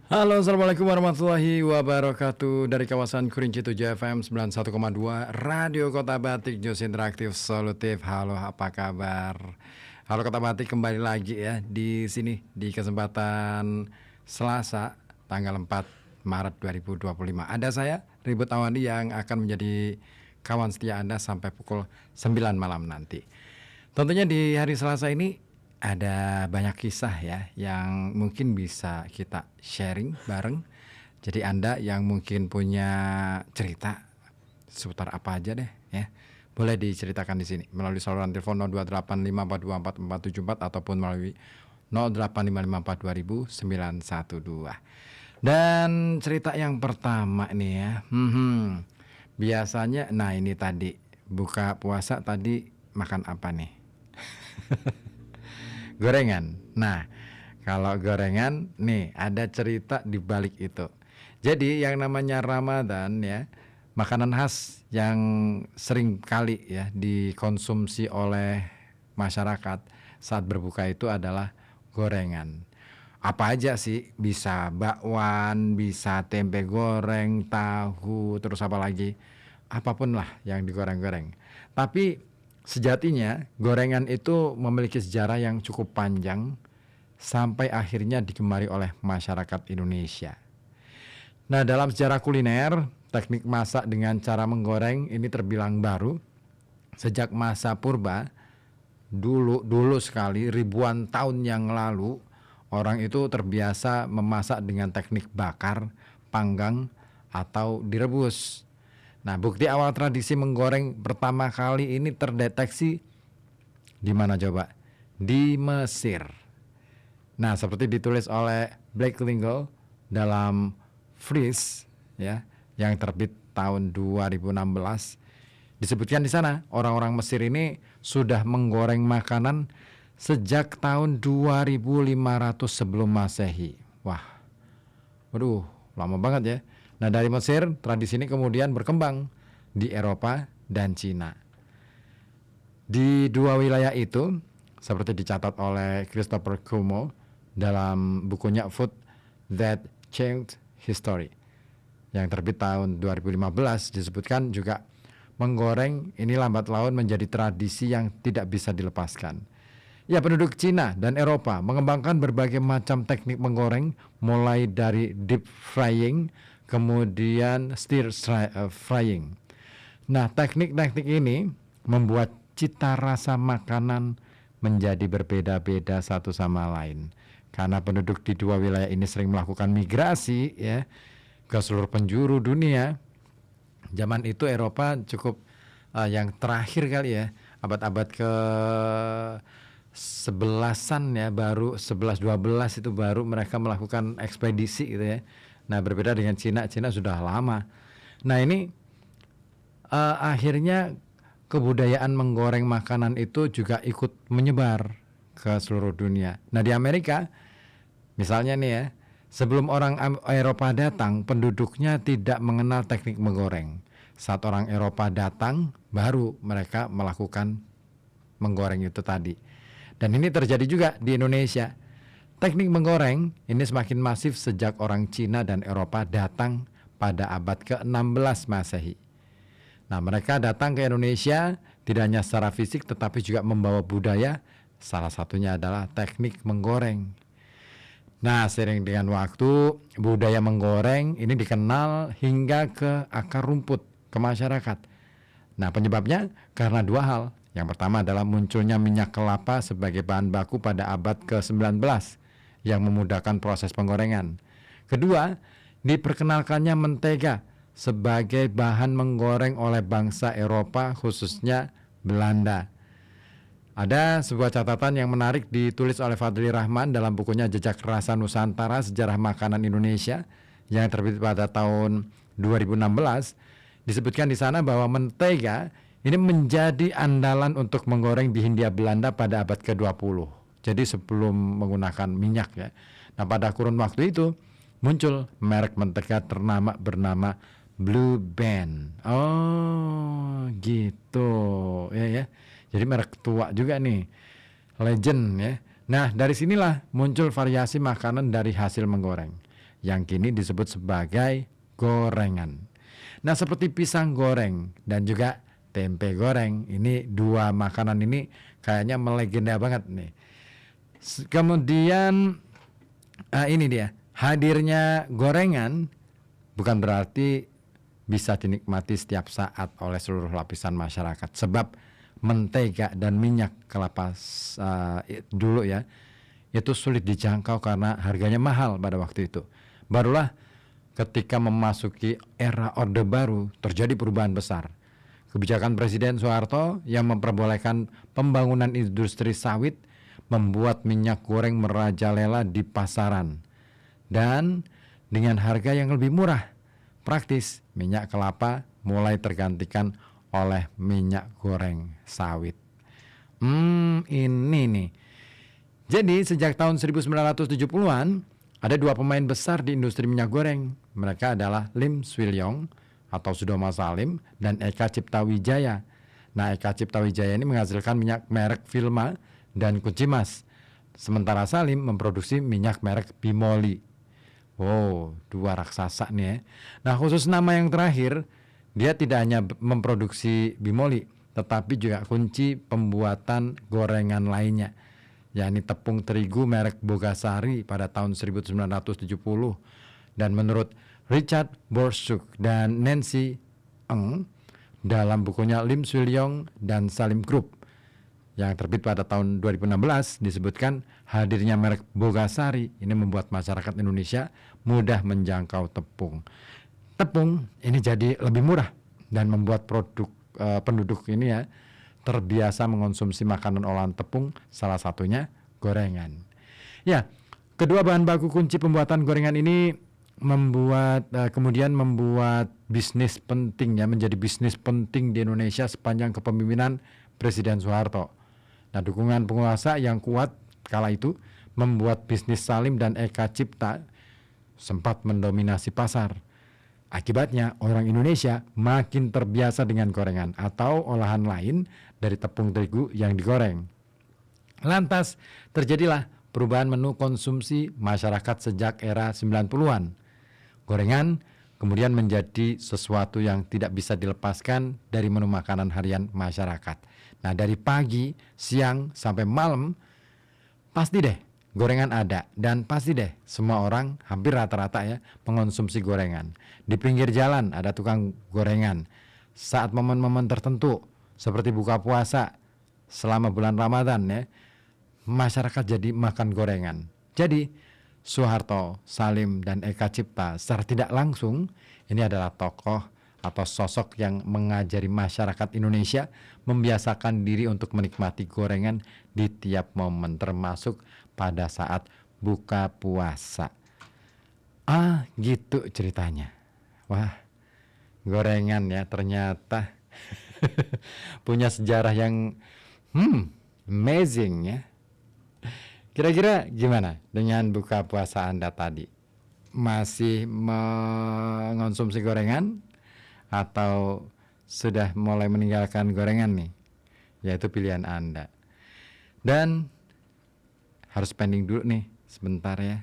Halo, assalamualaikum warahmatullahi wabarakatuh. Dari kawasan Kurinci 7 FM 91,2 Radio Kota Batik, News Interaktif Solutif. Halo, apa kabar? Halo Kota Batik, kembali lagi ya di sini di kesempatan Selasa tanggal 4 Maret 2025. Ada saya Ribut Awandi yang akan menjadi kawan setia Anda sampai pukul 9 malam nanti. Tentunya di hari Selasa ini ada banyak kisah ya yang mungkin bisa kita sharing bareng. Jadi Anda yang mungkin punya cerita seputar apa aja deh ya, boleh diceritakan di sini melalui saluran telepon 0285424474 ataupun melalui 08554200912. Dan cerita yang pertama nih ya, biasanya, nah ini tadi buka puasa tadi makan apa nih? Gorengan. Nah, kalau gorengan nih ada cerita di balik itu. Jadi yang namanya Ramadan ya, makanan khas yang sering kali ya dikonsumsi oleh masyarakat saat berbuka itu adalah gorengan. Apa aja sih? Bisa bakwan, bisa tempe goreng, tahu, terus apa lagi? Apapun lah yang digoreng-goreng. Tapi sejatinya gorengan itu memiliki sejarah yang cukup panjang sampai akhirnya digemari oleh masyarakat Indonesia. Nah, dalam sejarah kuliner, teknik masak dengan cara menggoreng ini terbilang baru. Sejak masa purba, dulu sekali ribuan tahun yang lalu, orang itu terbiasa memasak dengan teknik bakar, panggang, atau direbus. Nah, bukti awal tradisi menggoreng pertama kali ini terdeteksi di mana coba? Di Mesir. Nah, seperti ditulis oleh Blake Lingle dalam Freeze ya, yang terbit tahun 2016. Disebutkan di sana, orang-orang Mesir ini sudah menggoreng makanan sejak tahun 2500 sebelum Masehi. Wah, waduh, lama banget ya. Nah, dari Mesir, tradisi ini kemudian berkembang di Eropa dan Cina. Di dua wilayah itu, seperti dicatat oleh Christopher Cuomo dalam bukunya Food That Changed History yang terbit tahun 2015, disebutkan juga menggoreng ini lambat laun menjadi tradisi yang tidak bisa dilepaskan. Ya, penduduk Cina dan Eropa mengembangkan berbagai macam teknik menggoreng, mulai dari deep frying, kemudian stir frying. Nah, teknik-teknik ini membuat cita rasa makanan menjadi berbeda-beda satu sama lain. Karena penduduk di dua wilayah ini sering melakukan migrasi ya ke seluruh penjuru dunia. Zaman itu Eropa cukup yang terakhir kali ya, abad-abad ke 11-an ya, baru 11-12 itu baru mereka melakukan ekspedisi gitu ya. Nah, berbeda dengan Cina sudah lama. Nah, ini akhirnya kebudayaan menggoreng makanan itu juga ikut menyebar ke seluruh dunia. Nah, di Amerika misalnya nih ya, sebelum orang Eropa datang, penduduknya tidak mengenal teknik menggoreng. Saat orang Eropa datang, baru mereka melakukan menggoreng itu tadi. Dan ini terjadi juga di Indonesia. Teknik menggoreng ini semakin masif sejak orang Cina dan Eropa datang pada abad ke-16 Masehi. Nah, mereka datang ke Indonesia tidak hanya secara fisik tetapi juga membawa budaya. Salah satunya adalah teknik menggoreng. Nah, seiring dengan waktu, budaya menggoreng ini dikenal hingga ke akar rumput, ke masyarakat. Nah, penyebabnya karena dua hal. Yang pertama adalah munculnya minyak kelapa sebagai bahan baku pada abad ke-19 yang memudahkan proses penggorengan. Kedua, diperkenalkannya mentega sebagai bahan menggoreng oleh bangsa Eropa, khususnya Belanda. Ada sebuah catatan yang menarik ditulis oleh Fadli Rahman dalam bukunya Jejak Rasa Nusantara Sejarah Makanan Indonesia yang terbit pada tahun 2016. Disebutkan di sana bahwa mentega ini menjadi andalan untuk menggoreng di Hindia Belanda pada abad ke-20. Jadi sebelum menggunakan minyak ya. Nah, pada kurun waktu itu muncul merek mentega ternama bernama Blue Band. Oh, gitu. Ya. Jadi merek tua juga nih. Legend ya. Nah, dari sinilah muncul variasi makanan dari hasil menggoreng. yang kini disebut sebagai gorengan. Nah, seperti pisang goreng dan juga tempe goreng, ini dua makanan ini kayaknya melegenda banget nih. Kemudian ini dia, hadirnya gorengan bukan berarti bisa dinikmati setiap saat oleh seluruh lapisan masyarakat, sebab mentega dan minyak kelapa dulu ya itu sulit dijangkau karena harganya mahal pada waktu itu. Barulah ketika memasuki era Orde Baru terjadi perubahan besar. Kebijakan Presiden Soeharto yang memperbolehkan pembangunan industri sawit membuat minyak goreng merajalela di pasaran. Dan dengan harga yang lebih murah, praktis, minyak kelapa mulai tergantikan oleh minyak goreng sawit. Ini nih. Jadi sejak tahun 1970-an ada dua pemain besar di industri minyak goreng. Mereka adalah Lim Swee Lyong atau Sudirman Salim dan Eka Cipta Wijaya. Nah, Eka Cipta Wijaya ini menghasilkan minyak merek Vilma dan Kunci Mas. Sementara Salim memproduksi minyak merek Bimoli. Wow, dua raksasa nih ya. Nah, khusus nama yang terakhir, dia tidak hanya memproduksi Bimoli, tetapi juga kunci pembuatan gorengan lainnya, yakni tepung terigu merek Bogasari pada tahun 1970. Dan menurut Richard Borsuk dan Nancy Eng dalam bukunya Lim Swee Lyong dan Salim Group yang terbit pada tahun 2016 disebutkan hadirnya merek Bogasari ini membuat masyarakat Indonesia mudah menjangkau tepung. Tepung ini jadi lebih murah dan membuat penduduk ini ya terbiasa mengonsumsi makanan olahan tepung, salah satunya gorengan. Ya, kedua bahan baku kunci pembuatan gorengan ini kemudian membuat bisnis penting ya, menjadi bisnis penting di Indonesia sepanjang kepemimpinan Presiden Soeharto. Nah, dukungan penguasa yang kuat kala itu membuat bisnis Salim dan Eka Cipta sempat mendominasi pasar. Akibatnya orang Indonesia makin terbiasa dengan gorengan atau olahan lain dari tepung terigu yang digoreng. Lantas terjadilah perubahan menu konsumsi masyarakat sejak era 90-an. Gorengan kemudian menjadi sesuatu yang tidak bisa dilepaskan dari menu makanan harian masyarakat. Nah, dari pagi, siang, sampai malam, pasti deh gorengan ada. Dan pasti deh semua orang, hampir rata-rata ya, mengonsumsi gorengan. Di pinggir jalan ada tukang gorengan. Saat momen-momen tertentu, seperti buka puasa, selama bulan Ramadan ya, masyarakat jadi makan gorengan. Jadi Soeharto, Salim, dan Eka Cipta secara tidak langsung ini adalah tokoh atau sosok yang mengajari masyarakat Indonesia membiasakan diri untuk menikmati gorengan di tiap momen, termasuk pada saat buka puasa. Gitu ceritanya. Wah, gorengan ya ternyata punya sejarah yang amazing ya. Kira-kira gimana dengan buka puasa Anda tadi? Masih mengonsumsi gorengan atau sudah mulai meninggalkan gorengan nih? Yaitu pilihan Anda. Dan harus pending dulu nih sebentar ya.